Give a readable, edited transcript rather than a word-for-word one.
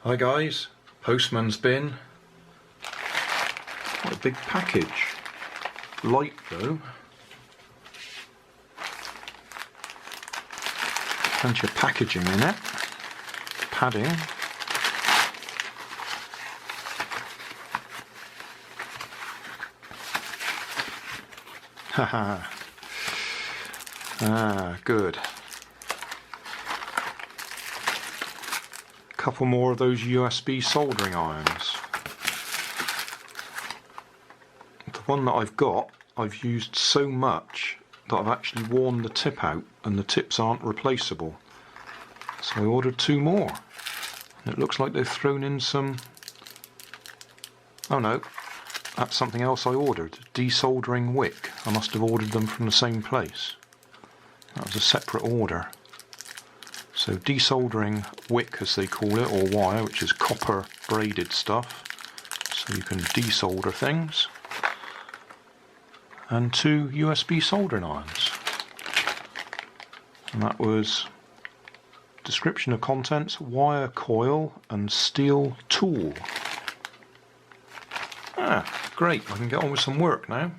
Hi guys, postman's bin. What a big package. Light though. Plenty of packaging in it. Padding. Haha. Good. Couple more of those USB soldering irons. The one that I've got, I've used so much that I've actually worn the tip out and the tips aren't replaceable. So I ordered 2 more. And it looks like they've thrown in some... Oh no, that's something else I ordered. Desoldering Wick. I must have ordered them from the same place. That was a separate order. So desoldering wick, as they call it, or wire, which is copper braided stuff, so you can desolder things, and 2 USB soldering irons. And that was description of contents: wire coil and steel tool. Great, I can get on with some work now.